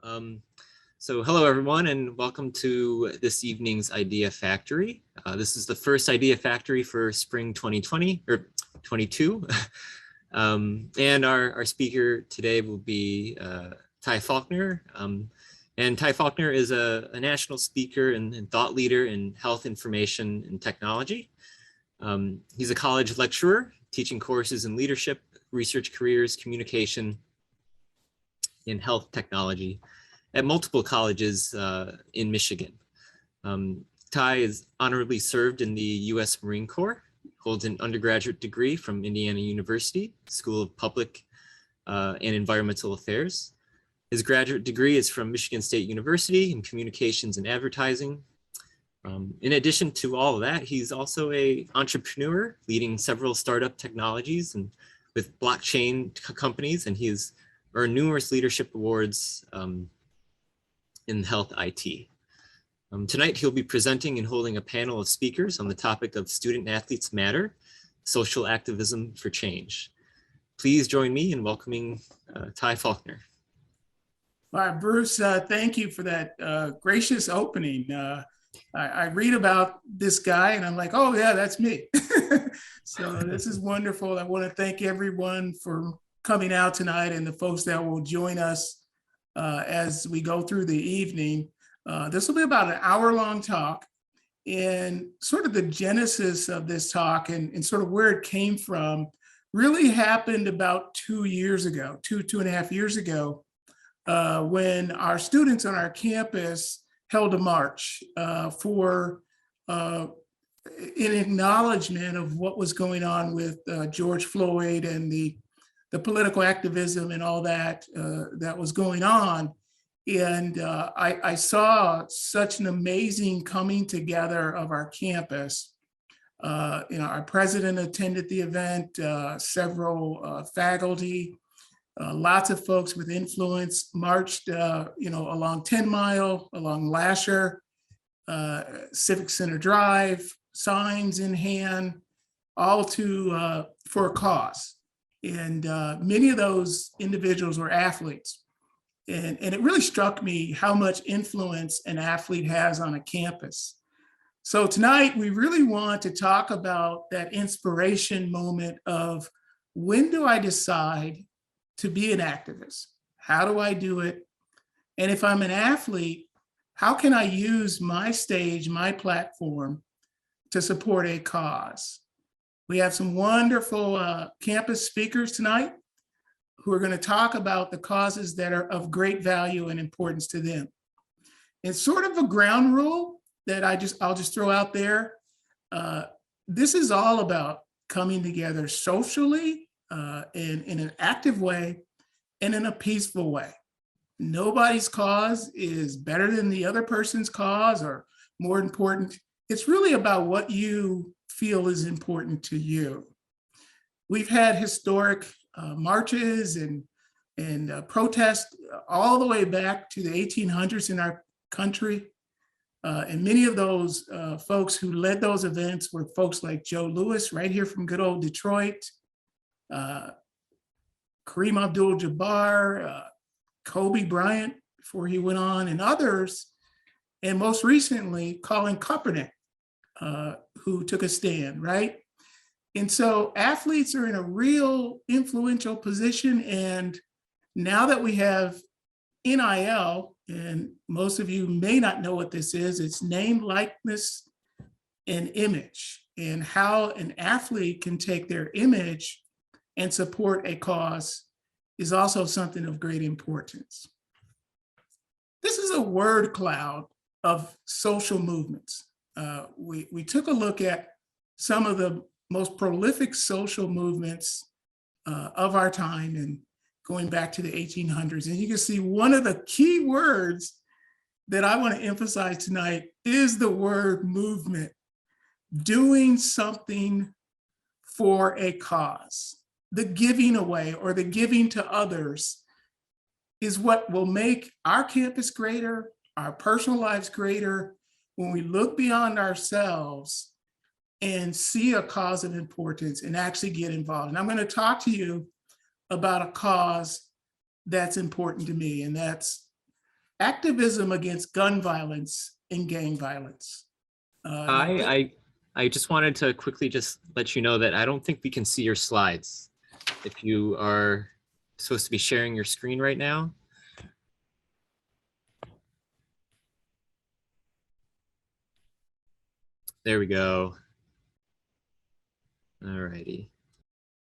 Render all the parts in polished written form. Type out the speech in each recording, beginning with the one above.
Um, so hello everyone and welcome to this evening's Idea Factory. This is the first Idea Factory for spring 2020 or 22. And our speaker today will be Ty Faulkner. And Ty Faulkner is a national speaker and thought leader in health information and technology. He's a college lecturer teaching courses in leadership, research careers, communication, in health technology at multiple colleges in Michigan. Ty is honorably served in the U.S. Marine Corps, holds an undergraduate degree from Indiana University School of Public and Environmental Affairs. His graduate degree is from Michigan State University in Communications and Advertising. In addition to all of that, he's also an entrepreneur leading several startup technologies and with blockchain companies, and he's earned numerous leadership awards in health IT. Tonight, he'll be presenting and holding a panel of speakers on the topic of Student Athletes Matter, Social Activism for Change. Please join me in welcoming Ty Faulkner. All right, Bruce, thank you for that gracious opening. I read about this guy and I'm like, oh yeah, that's me. So this is wonderful. I want to thank everyone for coming out tonight and the folks that will join us as we go through the evening. This will be about an hour-long talk, and sort of the genesis of this talk and sort of where it came from really happened about 2 years ago, two and a half years ago, when our students on our campus held a march for in acknowledgement of what was going on with George Floyd and the political activism and all that that was going on. And I saw such an amazing coming together of our campus. Our president attended the event, several faculty, lots of folks with influence marched, along 10 Mile, along Lasher, Civic Center Drive, signs in hand, all for a cause. And many of those individuals were athletes. And it really struck me how much influence an athlete has on a campus. So tonight, we really want to talk about that inspiration moment of, when do I decide to be an activist? How do I do it? And if I'm an athlete, how can I use my stage, my platform, to support a cause? We have some wonderful campus speakers tonight who are going to talk about the causes that are of great value and importance to them. And sort of a ground rule that I'll just throw out there. This is all about coming together socially in an active way and in a peaceful way. Nobody's cause is better than the other person's cause or more important. It's really about what you feel is important to you. We've had historic marches and protests all the way back to the 1800s in our country. And many of those folks who led those events were folks like Joe Louis, right here from good old Detroit, Kareem Abdul-Jabbar, Kobe Bryant before he went on, and others, and most recently, Colin Kaepernick, who took a stand, right? And so athletes are in a real influential position. And now that we have NIL, and most of you may not know what this is, it's name, likeness, and image, and how an athlete can take their image and support a cause is also something of great importance. This is a word cloud of social movements. We took a look at some of the most prolific social movements of our time and going back to the 1800s. And you can see one of the key words that I want to emphasize tonight is the word movement, doing something for a cause. The giving away or the giving to others is what will make our campus greater, our personal lives greater, when we look beyond ourselves and see a cause of importance and actually get involved. And I'm going to talk to you about a cause that's important to me, and that's activism against gun violence and gang violence. And I just wanted to quickly just let you know that I don't think we can see your slides. If you are supposed to be sharing your screen right now. There we go. All righty.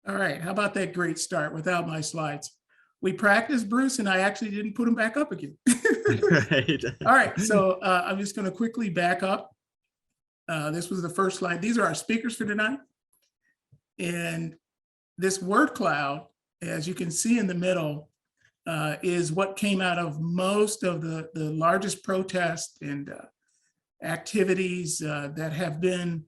All right, how about that great start without my slides? We practiced, Bruce, and I actually didn't put them back up again. Right. All right, so I'm just going to quickly back up. This was the first slide. These are our speakers for tonight. And this word cloud, as you can see in the middle, is what came out of most of the largest protests and activities that have been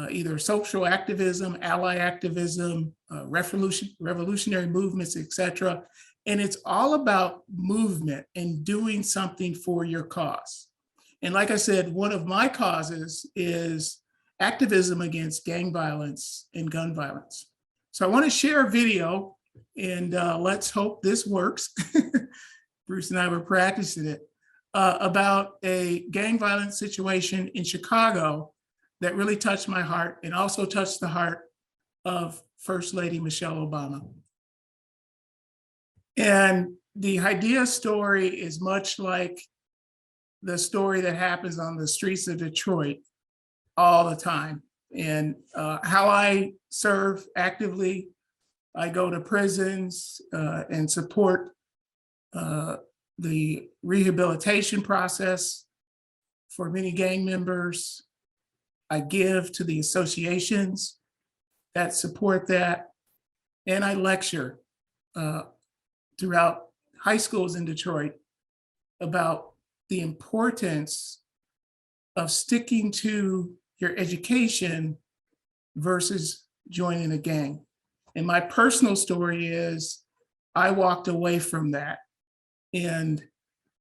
either social activism, ally activism, revolutionary movements, etc. And it's all about movement and doing something for your cause. And like I said, one of my causes is activism against gang violence and gun violence. So I want to share a video, and let's hope this works. Bruce and I were practicing it, about a gang violence situation in Chicago that really touched my heart and also touched the heart of First Lady Michelle Obama. And the IDEA story is much like the story that happens on the streets of Detroit all the time. And how I serve actively, I go to prisons and support the rehabilitation process for many gang members. I give to the associations that support that, and I lecture throughout high schools in Detroit about the importance of sticking to your education versus joining a gang. And my personal story is I walked away from that, and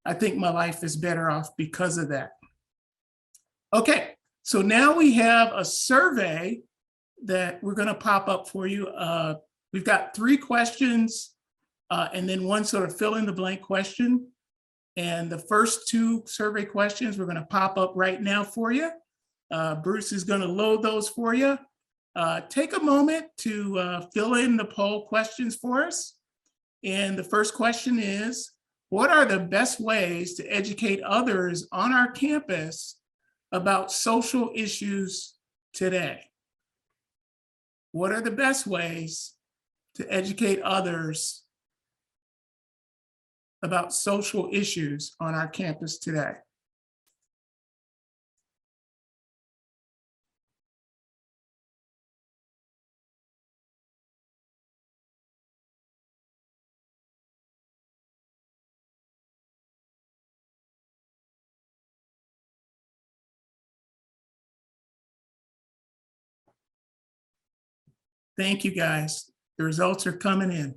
I think my life is better off because of that. Okay, so now we have a survey that we're going to pop up for you. We've got 3 questions and then one sort of fill in the blank question. And the first 2 survey questions we're going to pop up right now for you. Bruce is going to load those for you. Take a moment to fill in the poll questions for us. And the first question is, what are the best ways to educate others on our campus about social issues today? What are the best ways to educate others about social issues on our campus today? Thank you, guys. The results are coming in.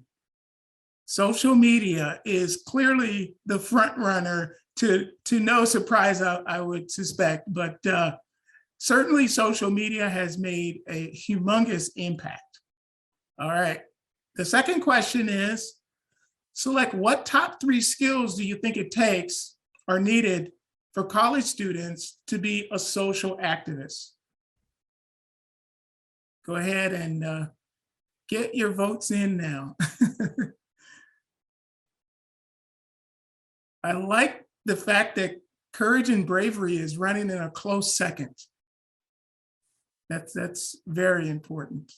Social media is clearly the front runner to no surprise, I would suspect, but certainly social media has made a humongous impact. All right. The second question is, select what top 3 skills do you think it takes or needed for college students to be a social activist? Go ahead and get your votes in now. I like the fact that courage and bravery is running in a close second. That's very important.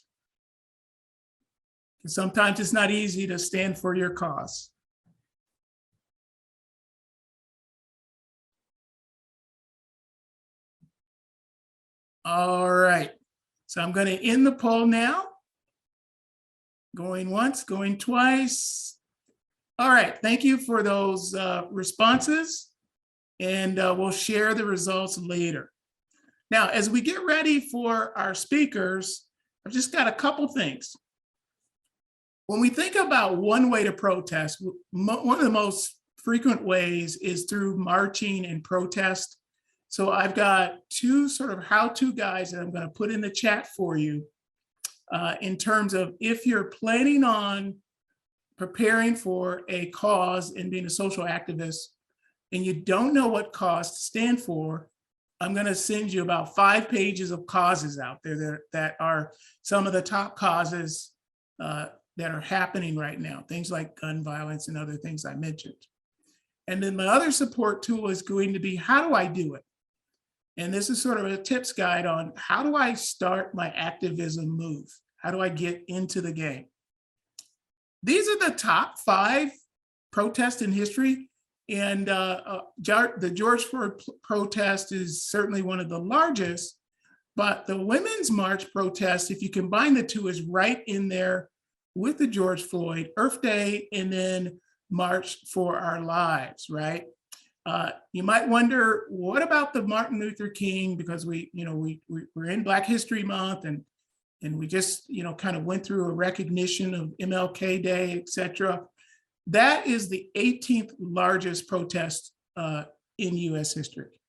Sometimes it's not easy to stand for your cause. All right. So I'm going to end the poll now. Going once, going twice. All right, thank you for those responses, and we'll share the results later. Now, as we get ready for our speakers, I've just got a couple things. When we think about one way to protest, one of the most frequent ways is through marching and protest. So I've got 2 sort of how-to guides that I'm going to put in the chat for you in terms of if you're planning on preparing for a cause and being a social activist and you don't know what cause to stand for, I'm going to send you about 5 pages of causes out there that are some of the top causes that are happening right now, things like gun violence and other things I mentioned. And then my other support tool is going to be, how do I do it? And this is sort of a tips guide on how do I start my activism move? How do I get into the game? These are the top 5 protests in history. And the George Floyd protest is certainly one of the largest, but the Women's March protest, if you combine the two, is right in there with the George Floyd, Earth Day, and then March for Our Lives, right? You might wonder, what about the Martin Luther King? Because we're in Black History Month, and we just kind of went through a recognition of MLK Day, et cetera. That is the 18th largest protest in US history.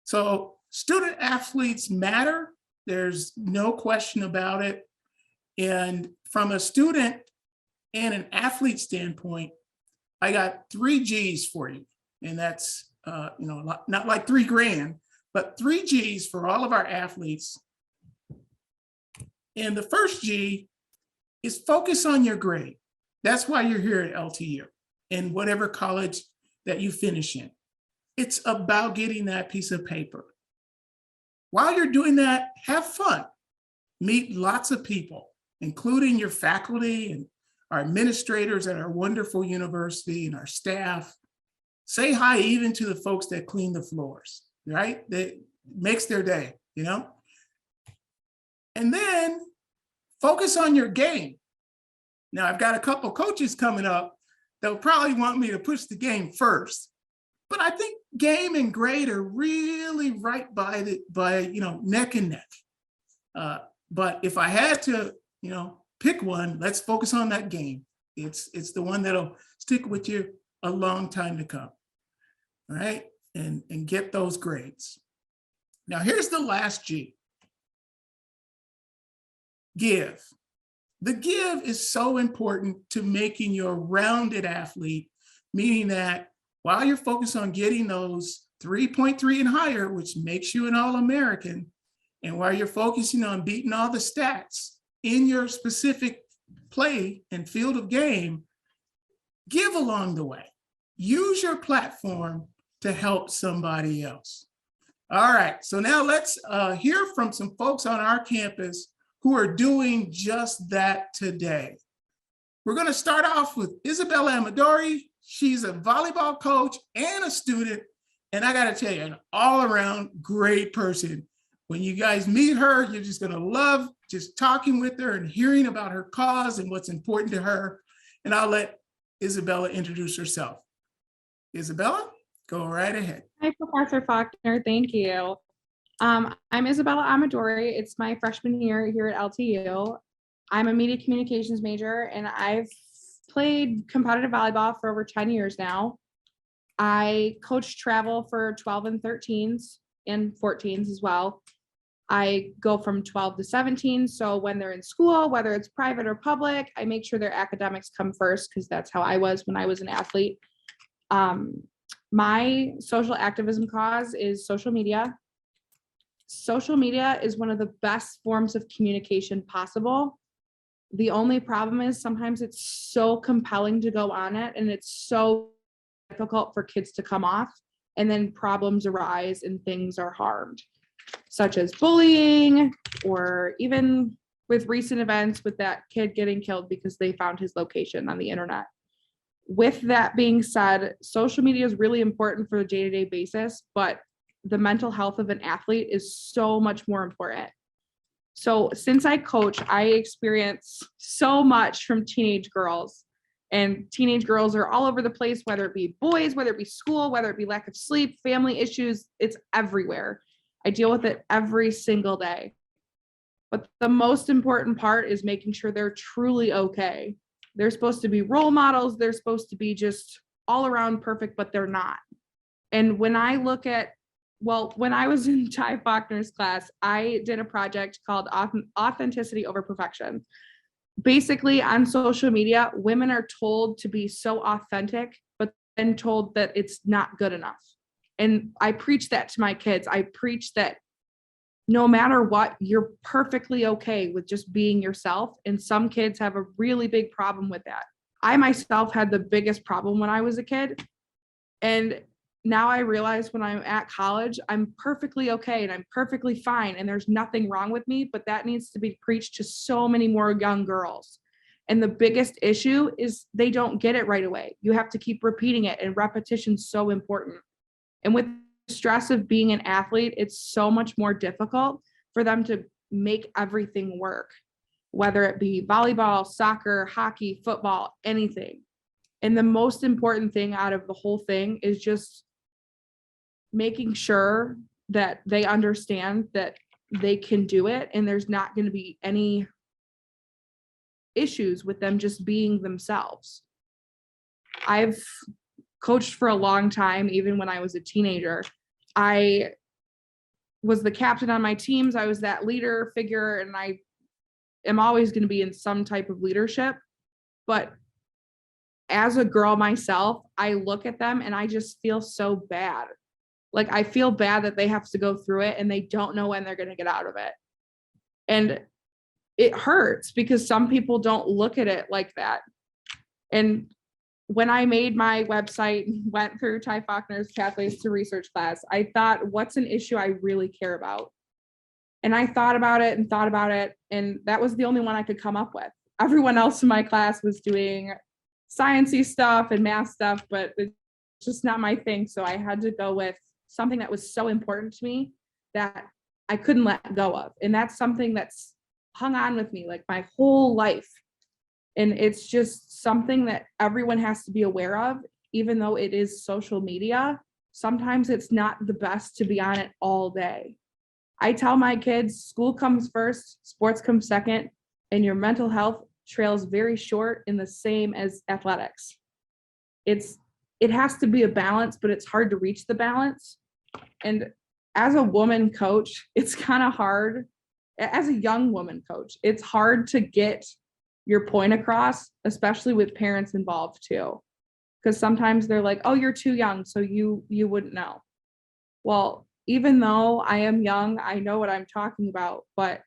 So student athletes matter. There's no question about it. And from a student and an athlete standpoint, I got 3 G's for you. And that's, not like $3,000, but 3 G's for all of our athletes. And the first G is focus on your grade. That's why you're here at LTU in whatever college that you finish in. It's about getting that piece of paper. While you're doing that, have fun. Meet lots of people, including your faculty and our administrators at our wonderful university and our staff. Say hi even to the folks that clean the floors, right? That makes their day, And then focus on your game. Now, I've got a couple coaches coming up that will probably want me to push the game first, but I think game and grade are really right by neck and neck. But if I had to, pick one, let's focus on that game. It's the one that'll stick with you a long time to come. All right, and get those grades. Now, here's the last G. Give. The give is so important to making you a rounded athlete, meaning that while you're focused on getting those 3.3 and higher, which makes you an All-American, and while you're focusing on beating all the stats in your specific play and field of game, give along the way. Use your platform to help somebody else. All right, so now let's hear from some folks on our campus who are doing just that today. We're going to start off with Isabella Amadori. She's a volleyball coach and a student, and I got to tell you, an all-around great person. When you guys meet her, you're just going to love just talking with her and hearing about her cause and what's important to her. And I'll let Isabella introduce herself. Isabella, go right ahead. Hi, Professor Faulkner. Thank you. I'm Isabella Amadori. It's my freshman year here at LTU. I'm a media communications major, and I've played competitive volleyball for over 10 years now. I coach travel for 12 and 13s and 14s as well. I go from 12 to 17. So when they're in school, whether it's private or public, I make sure their academics come first, because that's how I was when I was an athlete. My social activism cause is social media. Social media is one of the best forms of communication possible. The only problem is sometimes it's so compelling to go on it, and it's so difficult for kids to come off, and then problems arise and things are harmed, such as bullying, or even with recent events with that kid getting killed because they found his location on the internet. With that being said, social media is really important for the day-to-day basis, but the mental health of an athlete is so much more important. So since I coach, I experience so much from teenage girls, and teenage girls are all over the place, whether it be boys, whether it be school, whether it be lack of sleep, family issues, it's everywhere. I deal with it every single day. But the most important part is making sure they're truly okay. They're supposed to be role models. They're supposed to be just all around perfect, but they're not. And when I look at, when I was in Ty Faulkner's class, I did a project called Authenticity Over Perfection. Basically, on social media, women are told to be so authentic, but been told that it's not good enough. And I preach that to my kids. I preach that no matter what, you're perfectly okay with just being yourself. And some kids have a really big problem with that. I myself had the biggest problem when I was a kid. And now I realize when I'm at college, I'm perfectly okay and I'm perfectly fine and there's nothing wrong with me, but that needs to be preached to so many more young girls. And the biggest issue is they don't get it right away. You have to keep repeating it, and repetition's so important. And with the stress of being an athlete, it's so much more difficult for them to make everything work, whether it be volleyball, soccer, hockey, football, anything. And the most important thing out of the whole thing is just making sure that they understand that they can do it and there's not going to be any issues with them just being themselves. I've coached for a long time, even when I was a teenager. I was the captain on my teams. I was that leader figure, and I am always going to be in some type of leadership. But as a girl myself, I look at them and I just feel so bad. Like, I feel bad that they have to go through it and they don't know when they're going to get out of it. And it hurts because some people don't look at it like that. And when I made my website, went through Ty Faulkner's Pathways to Research class, I thought, what's an issue I really care about? And I thought about it, and that was the only one I could come up with. Everyone else in my class was doing sciencey stuff and math stuff, but it's just not my thing. So I had to go with something that was so important to me that I couldn't let go of. And that's something that's hung on with me like my whole life. And it's just something that everyone has to be aware of, even though it is social media. Sometimes it's not the best to be on it all day. I tell my kids, school comes first, sports comes second, and your mental health trails very short in the same as athletics. It has to be a balance, but it's hard to reach the balance. And as a woman coach, it's kind of hard. As a young woman coach, it's hard to get your point across, especially with parents involved too. Because sometimes they're like, oh, you're too young, so you wouldn't know. Well, even though I am young, I know what I'm talking about, but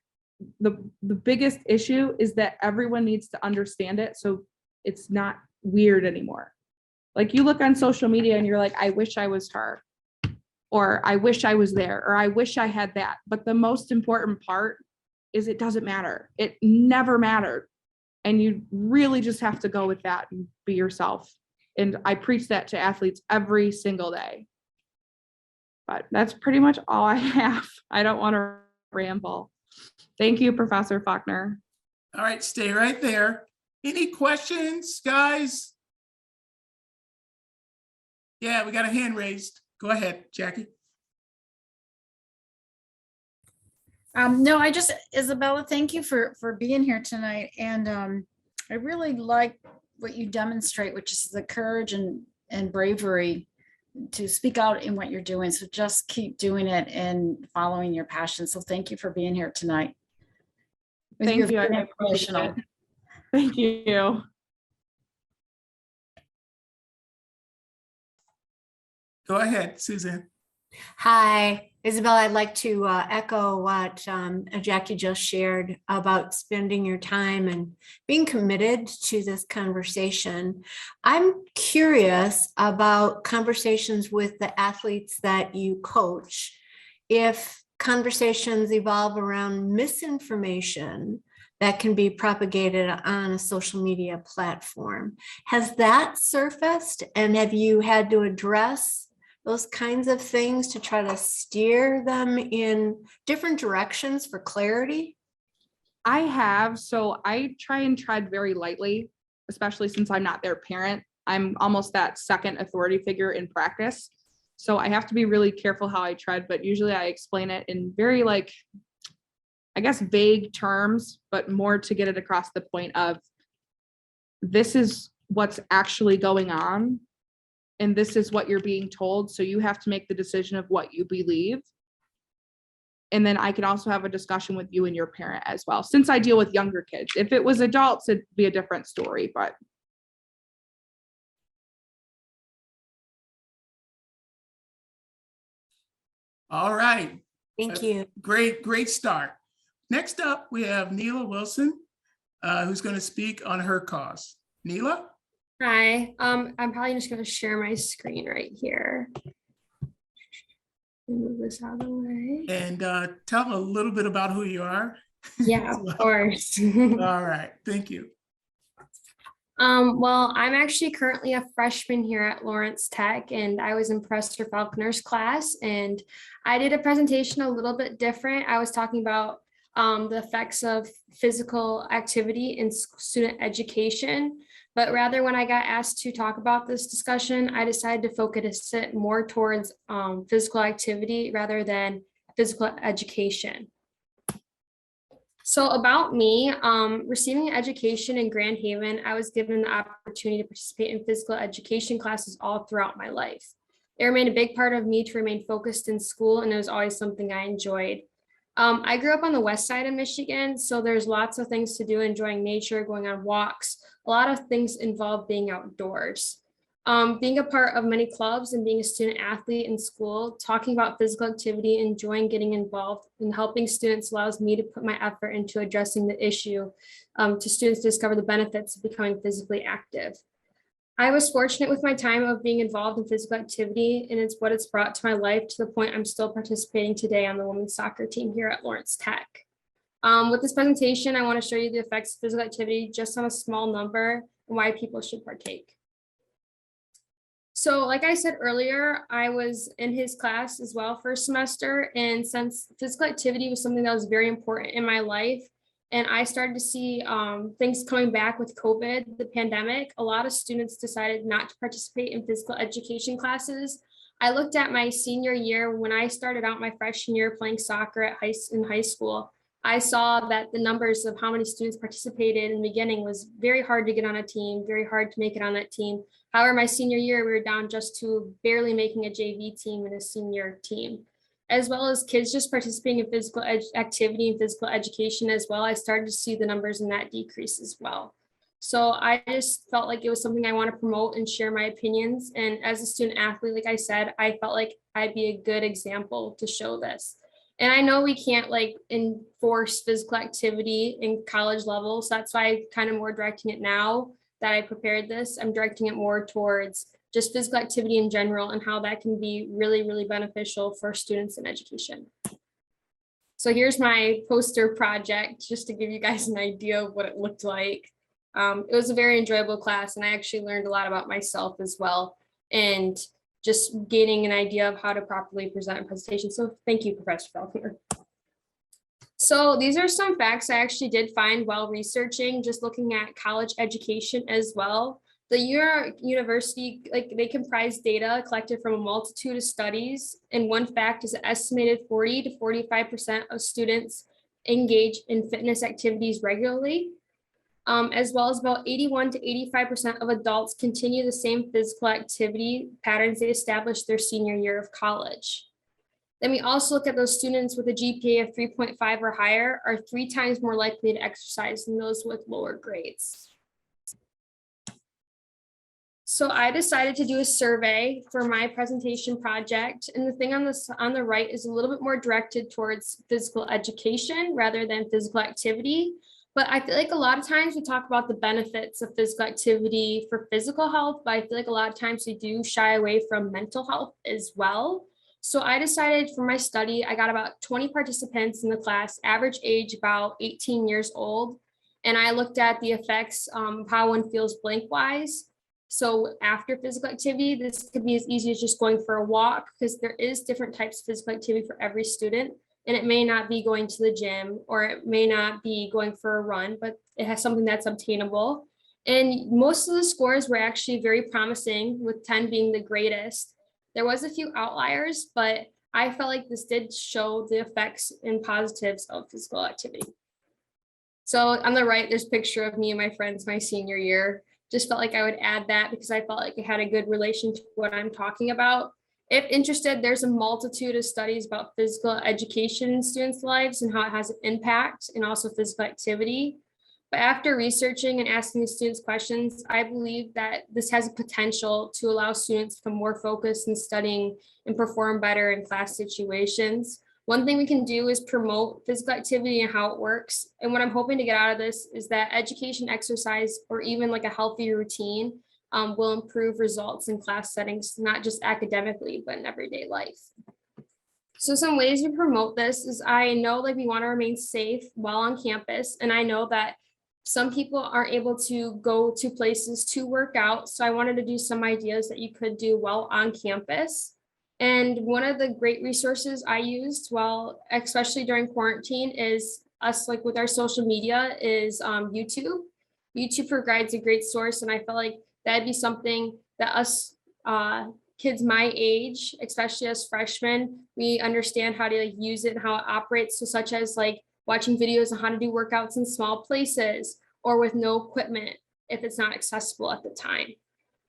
the biggest issue is that everyone needs to understand it so it's not weird anymore. Like, you look on social media and you're like, I wish I was her, or I wish I was there, or I wish I had that. But the most important part is it doesn't matter. It never mattered. And you really just have to go with that and be yourself. And I preach that to athletes every single day. But that's pretty much all I have. I don't want to ramble. Thank you, Professor Faulkner. All right, stay right there. Any questions, guys? Yeah, we got a hand raised. Go ahead, Jackie. No, Isabella, thank you for being here tonight. And I really like what you demonstrate, which is the courage and bravery to speak out in what you're doing. So just keep doing it and following your passion. So thank you for being here tonight. Thank you. I appreciate it. Thank you. Go ahead, Suzanne. Hi, Isabella. I'd like to echo what Jackie just shared about spending your time and being committed to this conversation. I'm curious about conversations with the athletes that you coach. If conversations evolve around misinformation that can be propagated on a social media platform, has that surfaced, and have you had to address those kinds of things to try to steer them in different directions for clarity? I have. So I try and tread very lightly, especially since I'm not their parent. I'm almost that second authority figure in practice. So I have to be really careful how I tread, but usually I explain it in very, like, I guess, vague terms, but more to get it across the point of this is what's actually going on. And this is what you're being told. So you have to make the decision of what you believe. And then I can also have a discussion with you and your parent as well, since I deal with younger kids. If it was adults, it'd be a different story, but. All right. Thank you. Great start. Next up, we have Nia Wilson, who's going to speak on her cause. Nia? Hi, I'm probably just going to share my screen right here. Move this out of the way. And tell them a little bit about who you are. Yeah, of course. All right. Thank you. Well, I'm actually currently a freshman here at Lawrence Tech, and I was in Professor Falconer's class, and I did a presentation a little bit different. I was talking about the effects of physical activity in student education, but rather when I got asked to talk about this discussion, I decided to focus it more towards physical activity rather than physical education. So about me, receiving an education in Grand Haven, I was given the opportunity to participate in physical education classes all throughout my life. It remained a big part of me to remain focused in school, and it was always something I enjoyed. I grew up on the west side of Michigan, so there's lots of things to do, enjoying nature, going on walks. A lot of things involve being outdoors. Being a part of many clubs and being a student athlete in school, talking about physical activity, enjoying getting involved and helping students allows me to put my effort into addressing the issue to students to discover the benefits of becoming physically active. I was fortunate with my time of being involved in physical activity, and it's what it's brought to my life to the point I'm still participating today on the women's soccer team here at Lawrence Tech. With this presentation, I want to show you the effects of physical activity just on a small number and why people should partake. So like I said earlier, I was in his class as well first semester. And since physical activity was something that was very important in my life, and I started to see things coming back with COVID, the pandemic, a lot of students decided not to participate in physical education classes. I looked at my senior year when I started out my freshman year playing soccer in high school. I saw that the numbers of how many students participated in the beginning was very hard to get on a team, very hard to make it on that team. However, my senior year, we were down just to barely making a JV team and a senior team, as well as kids just participating in physical activity and physical education as well. I started to see the numbers in that decrease as well. So I just felt like it was something I want to promote and share my opinions. And as a student athlete, like I said, I felt like I'd be a good example to show this. And I know we can't like enforce physical activity in college levels. So that's why I'm kind of more directing it now that I prepared this. I'm directing it more towards just physical activity in general and how that can be really, really beneficial for students in education. So here's my poster project, just to give you guys an idea of what it looked like. It was a very enjoyable class, and I actually learned a lot about myself as well, and just gaining an idea of how to properly present a presentation. So thank you, Professor Falconer. So these are some facts I actually did find while researching, just looking at college education as well. The university, like they comprise data collected from a multitude of studies. And one fact is an estimated 40 to 45% of students engage in fitness activities regularly, as well as about 81 to 85% of adults continue the same physical activity patterns they established their senior year of college. Then we also look at those students with a GPA of 3.5 or higher are 3 times more likely to exercise than those with lower grades. So I decided to do a survey for my presentation project. And the thing on the right is a little bit more directed towards physical education rather than physical activity. But I feel like a lot of times we talk about the benefits of physical activity for physical health, but I feel like a lot of times we do shy away from mental health as well. So I decided for my study, I got about 20 participants in the class, average age about 18 years old. And I looked at the effects of how one feels blank-wise. So after physical activity, this could be as easy as just going for a walk, because there is different types of physical activity for every student. And it may not be going to the gym, or it may not be going for a run, but it has something that's obtainable. And most of the scores were actually very promising, with 10 being the greatest. There was a few outliers, but I felt like this did show the effects and positives of physical activity. So on the right, there's a picture of me and my friends my senior year. Just felt like I would add that because I felt like it had a good relation to what I'm talking about. If interested, there's a multitude of studies about physical education in students' lives and how it has an impact, and also physical activity. But after researching and asking the students questions, I believe that this has a potential to allow students to become more focused in studying and perform better in class situations. One thing we can do is promote physical activity and how it works. And what I'm hoping to get out of this is that education, exercise, or even like a healthy routine will improve results in class settings, not just academically, but in everyday life. So some ways we promote this is I know like we want to remain safe while on campus. And I know that some people aren't able to go to places to work out. So I wanted to do some ideas that you could do while on campus. And one of the great resources I used while, especially during quarantine, is us like with our social media is YouTube. YouTube provides a great source. And I felt like that'd be something that us kids my age, especially as freshmen, we understand how to like use it and how it operates. So such as like watching videos on how to do workouts in small places or with no equipment if it's not accessible at the time.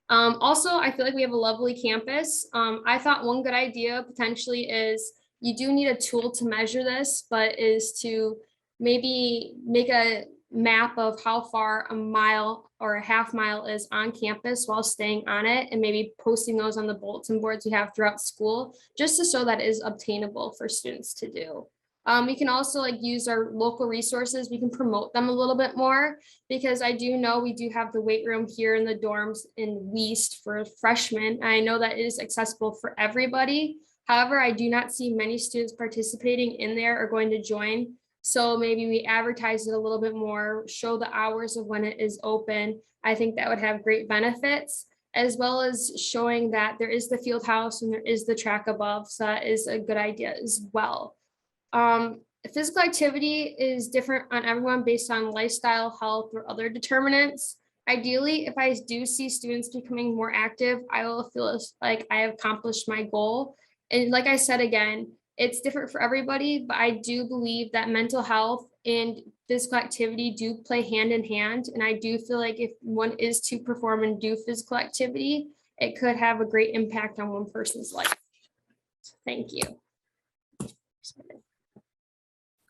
Also, I feel like we have a lovely campus. I thought one good idea potentially is you do need a tool to measure this, but is to maybe make a map of how far a mile or a half mile is on campus while staying on it, and maybe posting those on the bulletin boards we have throughout school, just to show that it is obtainable for students to do. We can also like use our local resources. We can promote them a little bit more because I do know we do have the weight room here in the dorms in Weast for freshmen. I know that it is accessible for everybody. However, I do not see many students participating in there or going to join. So maybe we advertise it a little bit more, show the hours of when it is open. I think that would have great benefits, as well as showing that there is the field house and there is the track above. So that is a good idea as well. Physical activity is different on everyone based on lifestyle, health, or other determinants. Ideally, if I do see students becoming more active, I will feel like I have accomplished my goal. And like I said, again, it's different for everybody, but I do believe that mental health and physical activity do play hand in hand. And I do feel like if one is to perform and do physical activity, it could have a great impact on one person's life. Thank you.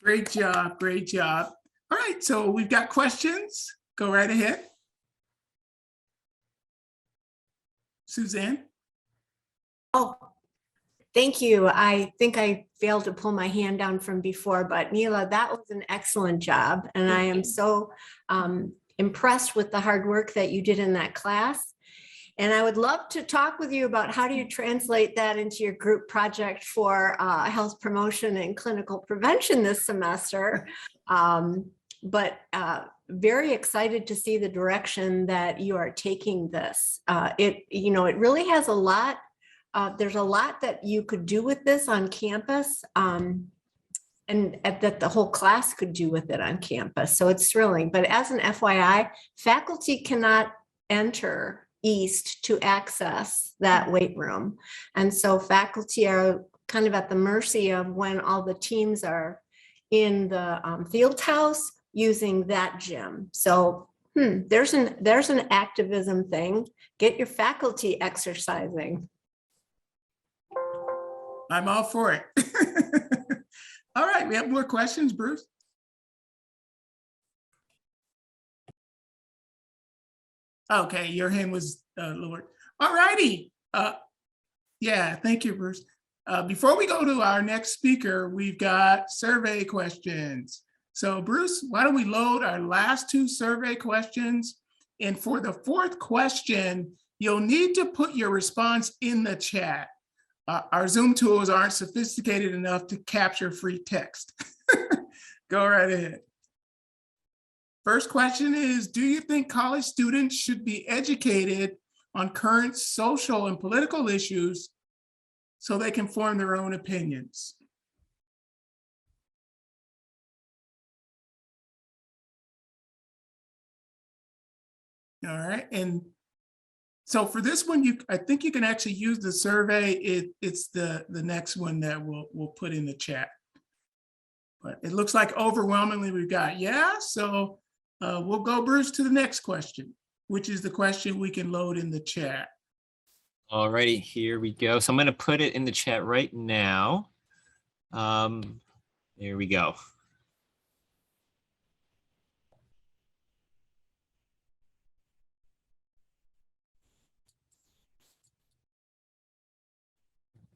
Great job. Great job. All right. So we've got questions. Go right ahead. Suzanne. Oh, thank you. I think I failed to pull my hand down from before, but Neela, that was an excellent job. And I am so impressed with the hard work that you did in that class. And I would love to talk with you about how do you translate that into your group project for health promotion and clinical prevention this semester. But very excited to see the direction that you are taking this. It really has a lot. There's a lot that you could do with this on campus, and that the whole class could do with it on campus. So it's thrilling. But as an FYI, faculty cannot enter East to access that weight room. And so faculty are kind of at the mercy of when all the teams are in the field house using that gym. So there's an activism thing. Get your faculty exercising. I'm all for it. All right, we have more questions, Bruce. Okay, your hand was lowered. All righty. Yeah, thank you, Bruce. Before we go to our next speaker, we've got survey questions. So Bruce, why don't we load our last two survey questions? And for the fourth question, you'll need to put your response in the chat. Our Zoom tools aren't sophisticated enough to capture free text. Go right ahead. First question is, do you think college students should be educated on current social and political issues so they can form their own opinions? All right, and so for this one, I think you can actually use the survey. It's the next one that we'll put in the chat. But it looks like overwhelmingly we've got yeah. So we'll go, Bruce, to the next question, which is the question we can load in the chat. All righty, here we go. So I'm going to put it in the chat right now. There we go.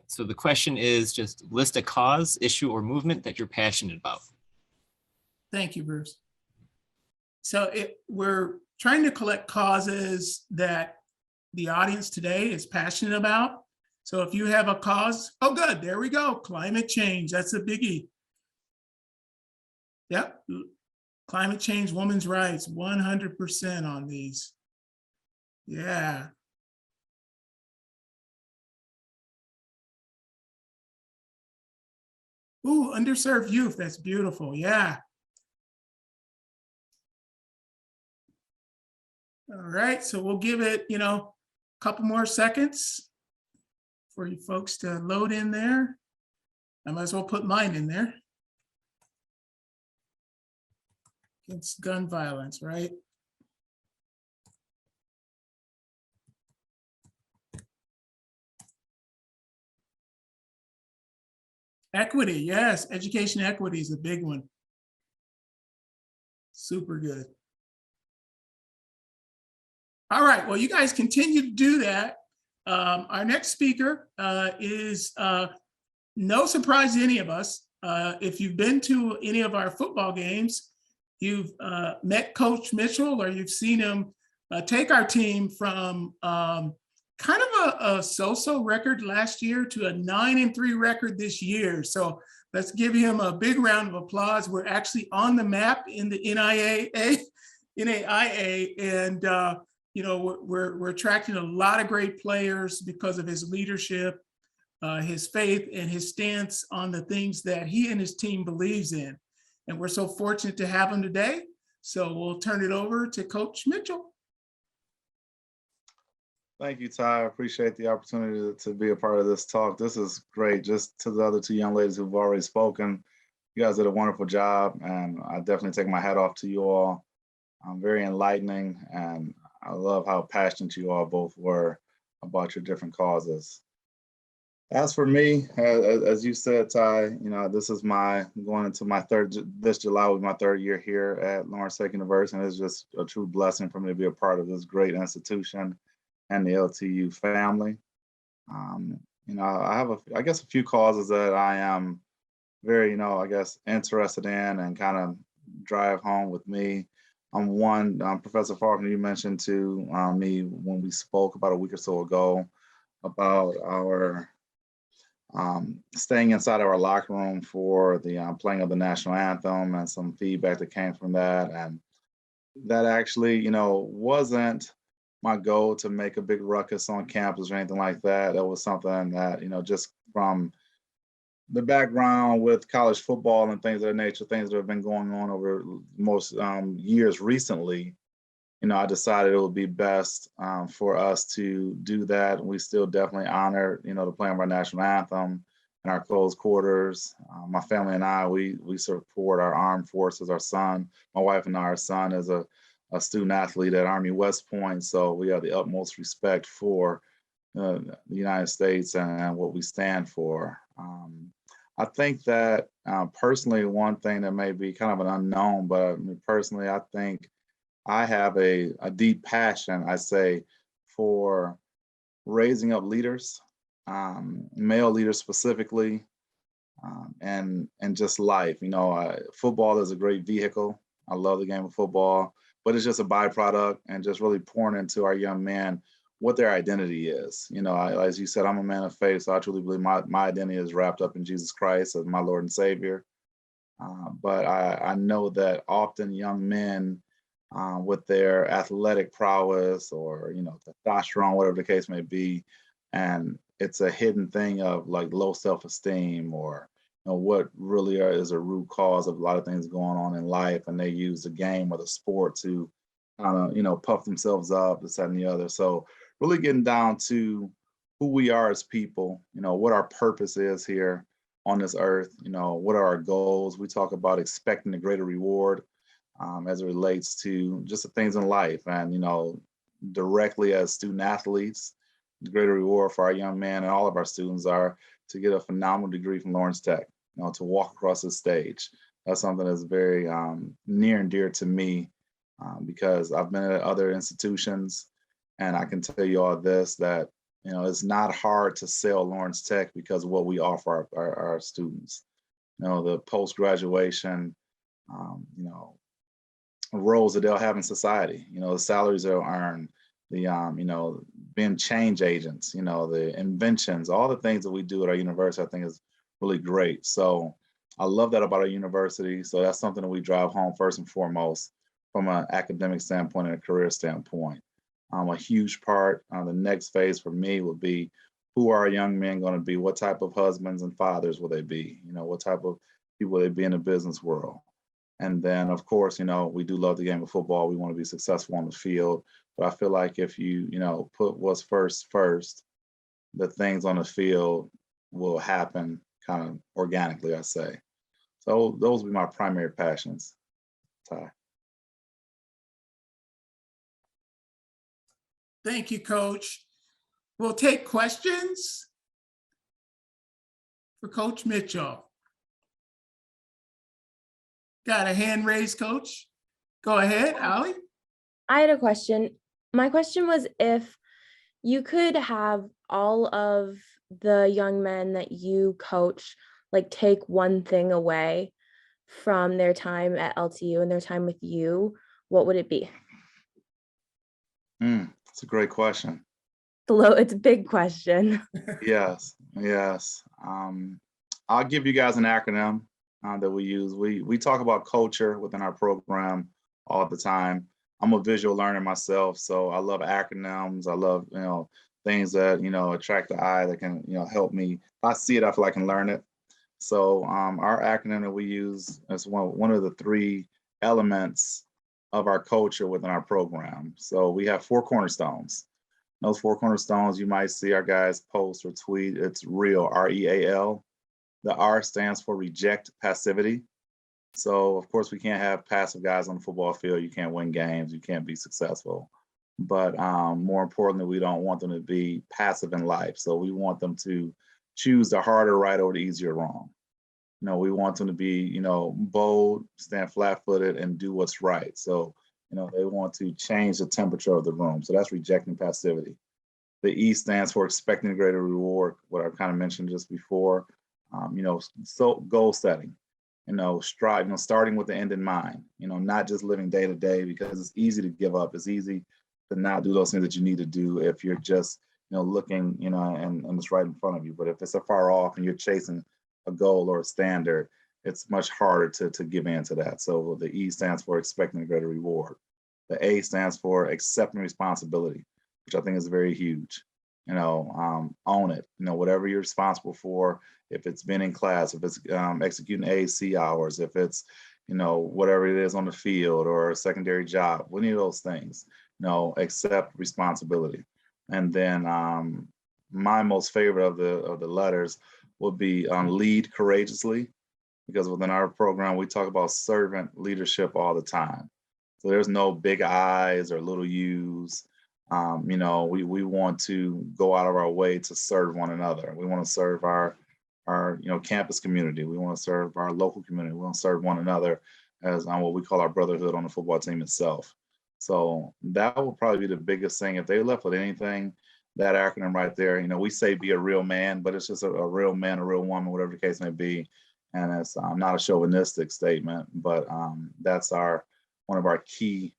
So the question is just list a cause, issue, or movement that you're passionate about. Thank you, Bruce. So we're trying to collect causes that the audience today is passionate about. So if you have a cause, oh, good, there we go. Climate change, that's a biggie. Yep, climate change, women's rights, 100% on these. Yeah. Ooh, underserved youth, that's beautiful, yeah. All right, so we'll give it, a couple more seconds for you folks to load in there. I might as well put mine in there. Against gun violence, right? Equity, yes, education equity is a big one. Super good. All right, well, you guys continue to do that. Our next speaker is no surprise to any of us. If you've been to any of our football games, you've met Coach Mitchell, or you've seen him take our team from kind of a so-so record last year to a 9-3 record this year. So let's give him a big round of applause. We're actually on the map in the NAIA, and we're attracting a lot of great players because of his leadership, his faith, and his stance on the things that he and his team believes in. And we're so fortunate to have him today. So we'll turn it over to Coach Mitchell. Thank you, Ty. I appreciate the opportunity to be a part of this talk. This is great. Just to the other two young ladies who've already spoken, you guys did a wonderful job, and I definitely take my hat off to you all. Very enlightening, and I love how passionate you all both were about your different causes. As for me, as you said, Ty, this is going into my this July was my third year here at Lawrence Tech University, and it's just a true blessing for me to be a part of this great institution and the LTU family. I have a few causes that I am very, interested in and kind of drive home with me. One, Professor Faulkner, you mentioned to me when we spoke about a week or so ago about our staying inside of our locker room for the playing of the national anthem, and some feedback that came from that. And that actually, wasn't my goal to make a big ruckus on campus or anything like that. That was something that, just from the background with college football and things of that nature, things that have been going on over most years recently, I decided it would be best for us to do that. We still definitely honor, the playing of our national anthem in our closed quarters. My family and I, we support our armed forces. My wife and I, our son is a student athlete at Army West Point. So we have the utmost respect for the United States and what we stand for. I think that personally, one thing that may be kind of an unknown, but personally, I think I have a deep passion, I say, for raising up leaders, male leaders specifically, and just life. Football is a great vehicle. I love the game of football, but it's just a byproduct, and just really pouring into our young men what their identity is. As you said, I'm a man of faith, so I truly believe my identity is wrapped up in Jesus Christ as my Lord and Savior. But I know that often young men, with their athletic prowess or, testosterone, whatever the case may be, and it's a hidden thing of like low self-esteem, or what really is a root cause of a lot of things going on in life, and they use the game or the sport to kind of, puff themselves up, this, that, and the other. So really getting down to who we are as people, what our purpose is here on this earth, what are our goals. We talk about expecting a greater reward as it relates to just the things in life. And, directly as student athletes, the greater reward for our young men and all of our students are to get a phenomenal degree from Lawrence Tech, to walk across the stage. That's something that's very near and dear to me because I've been at other institutions, and I can tell you all this, that, You know, it's not hard to sell Lawrence Tech because of what we offer our students. You know, the post-graduation, you know, roles that they'll have in society, you know, the salaries they'll earn, the, you know, being change agents, you know, the inventions, all the things that we do at our university, I think is really great. So I love that about our university. So that's something that we drive home first and foremost from an academic standpoint and a career standpoint. A huge part, the next phase for me would be, who are our young men going to be? What type of husbands and fathers will they be? You know, what type of people will they be in the business world? And then, of course, you know, we do love the game of football. We want to be successful on the field. But I feel like if you know, put what's first, the things on the field will happen kind of organically, I say. So those would be my primary passions, Ty. Thank you, Coach. We'll take questions for Coach Mitchell. Got a hand raised, Coach? Go ahead, Ali. I had a question. My question was, if you could have all of the young men that you coach, like, take one thing away from their time at LTU and their time with you, what would it be? That's a great question. It's a big question. Yes. I'll give you guys an acronym that we use. We talk about culture within our program all the time. I'm a visual learner myself, so I love acronyms. I love, you know, things that, you know, attract the eye, that can, you know, help me. If I see it, I feel like I can learn it. So our acronym that we use is one of the 3 elements of our culture within our program. So we have 4 cornerstones. Those 4 cornerstones, you might see our guys post or tweet. It's REAL, R-E-A-L. The R stands for reject passivity. So of course we can't have passive guys on the football field. You can't win games. You can't be successful. But more importantly, we don't want them to be passive in life. So we want them to choose the harder right over the easier wrong. You know, we want them to be, you know, bold, stand flat-footed, and do what's right. So, you know, they want to change the temperature of the room. So that's rejecting passivity. The E stands for expecting a greater reward, what I kind of mentioned just before. You know, so goal setting, you know, strive, you know, starting with the end in mind, you know, not just living day to day, because it's easy to give up. It's easy to not do those things that you need to do if you're just, you know, looking, you know, and it's right in front of you. But if it's afar off and you're chasing a goal or a standard, it's much harder to give in to that. So the E stands for expecting a greater reward. The A stands for accepting responsibility, which I think is very huge. You know, own it. You know, whatever you're responsible for, if it's been in class, if it's executing AAC hours, if it's, you know, whatever it is on the field or a secondary job, any of those things, you know, accept responsibility. And then my most favorite of the letters would be lead courageously, because within our program, we talk about servant leadership all the time. So there's no big I's or little U's. You know, we want to go out of our way to serve one another. We want to serve our you know, campus community. We want to serve our local community. We want to serve one another as what we call our brotherhood on the football team itself. So that would probably be the biggest thing. If they left with anything, that acronym right there, you know, we say be a real man, but it's just a real man, a real woman, whatever the case may be. And it's not a chauvinistic statement, but that's one of our key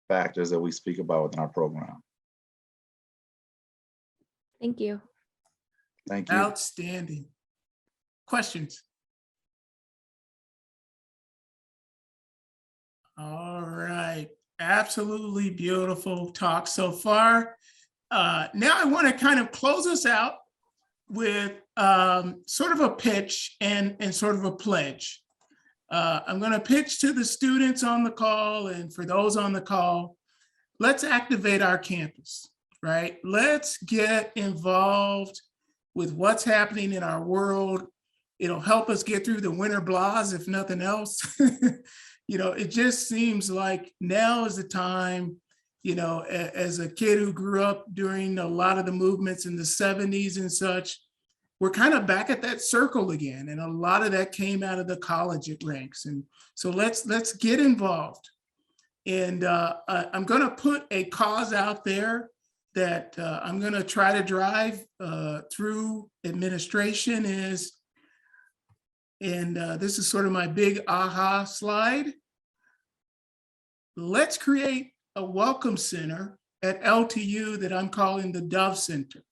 factors that we speak about within our program. Thank you. Thank you. Outstanding. Questions? All right. Absolutely beautiful talk so far. Now I want to kind of close us out with sort of a pitch and sort of a pledge. I'm going to pitch to the students on the call, and for those on the call, let's activate our campus, right? Let's get involved with what's happening in our world. It'll help us get through the winter blahs, if nothing else. You know, it just seems like now is the time, you know, as a kid who grew up during a lot of the movements in the 70s and such, we're kind of back at that circle again. And a lot of that came out of the collegiate ranks. And so let's get involved. And I'm going to put a cause out there that I'm going to try to drive through administration is, and this is sort of my big aha slide. Let's create a welcome center at LTU that I'm calling the Dove Center,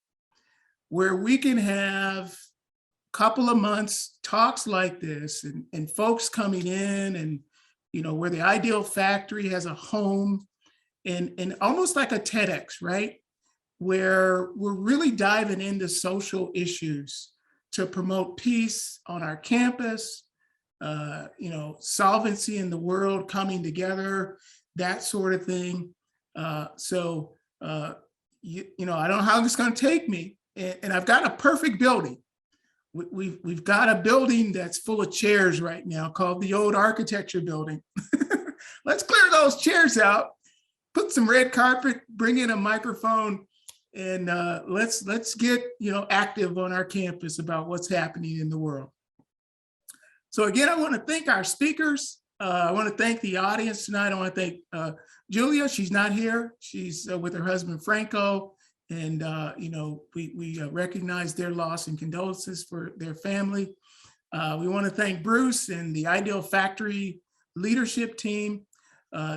where we can have a couple of months talks like this and folks coming in, and where the Ideal Factory has a home, and almost like a TEDx, right? Where we're really diving into social issues to promote peace on our campus, solvency in the world, coming together, that sort of thing. I don't know how it's going to take me, and I've got a perfect building. We've got a building that's full of chairs right now called the Old Architecture Building. Let's clear those chairs out, put some red carpet, bring in a microphone, and let's get active on our campus about what's happening in the world. So again, I want to thank our speakers. I want to thank the audience tonight. I want to thank Julia. She's not here. She's with her husband Franco, and we recognize their loss and condolences for their family. We want to thank Bruce and the Ideal Factory leadership team.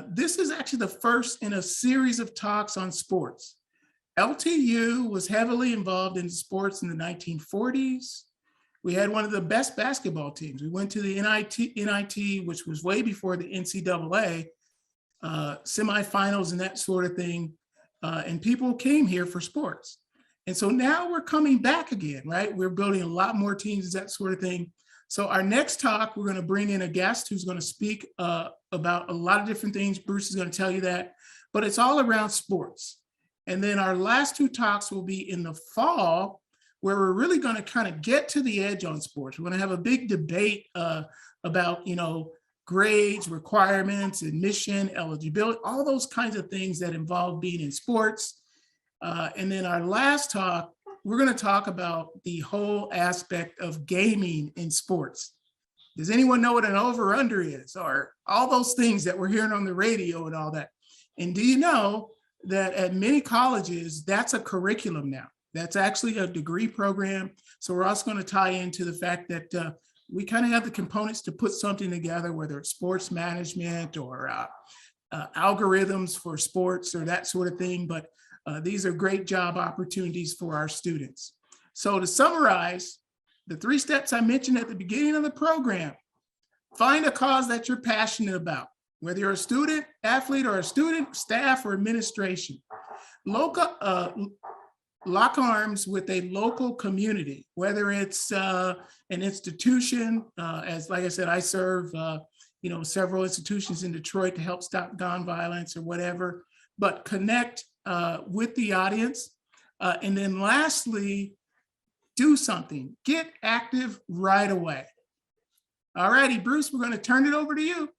This is actually the first in a series of talks on sports. LTU was heavily involved in sports in the 1940s. We had one of the best basketball teams. We went to the NIT, which was way before the NCAA, semifinals and that sort of thing. And people came here for sports. And so now we're coming back again, right? We're building a lot more teams, that sort of thing. So our next talk, we're going to bring in a guest who's going to speak about a lot of different things. Bruce is going to tell you that, but it's all around sports. And then our last two talks will be in the fall, where we're really going to kind of get to the edge on sports. We're going to have a big debate about, grades, requirements, admission, eligibility, all those kinds of things that involve being in sports. And then our last talk, we're going to talk about the whole aspect of gaming in sports. Does anyone know what an over-under is, or all those things that we're hearing on the radio and all that? And do you know that at many colleges, that's a curriculum now? That's actually a degree program. So we're also going to tie into the fact that we kind of have the components to put something together, whether it's sports management or algorithms for sports or that sort of thing. But these are great job opportunities for our students. So to summarize, the 3 steps I mentioned at the beginning of the program: find a cause that you're passionate about, whether you're a student, athlete, or a student, staff, or administration. Lock arms with a local community, whether it's an institution, like I said, I serve several institutions in Detroit to help stop gun violence or whatever, but connect with the audience. And then lastly, do something, get active right away. All righty, Bruce, we're going to turn it over to you.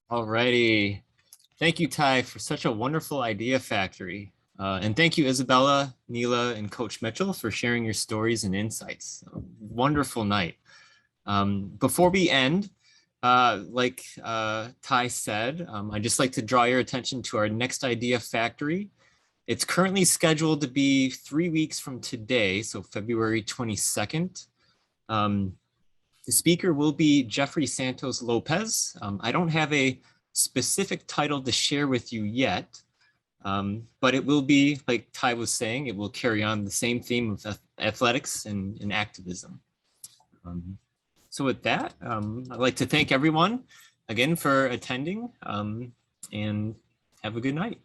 All righty. Thank you, Ty, for such a wonderful idea factory. And thank you, Isabella, Neela, and Coach Mitchell for sharing your stories and insights. A wonderful night. Before we end, like Ty said, I'd just like to draw your attention to our next idea factory. It's currently scheduled to be 3 weeks from today, so February 22nd. The speaker will be Jeffrey Santos Lopez. I don't have a specific title to share with you yet, but it will be, like Ty was saying, it will carry on the same theme of athletics and activism. So with that, I'd like to thank everyone again for attending, and have a good night.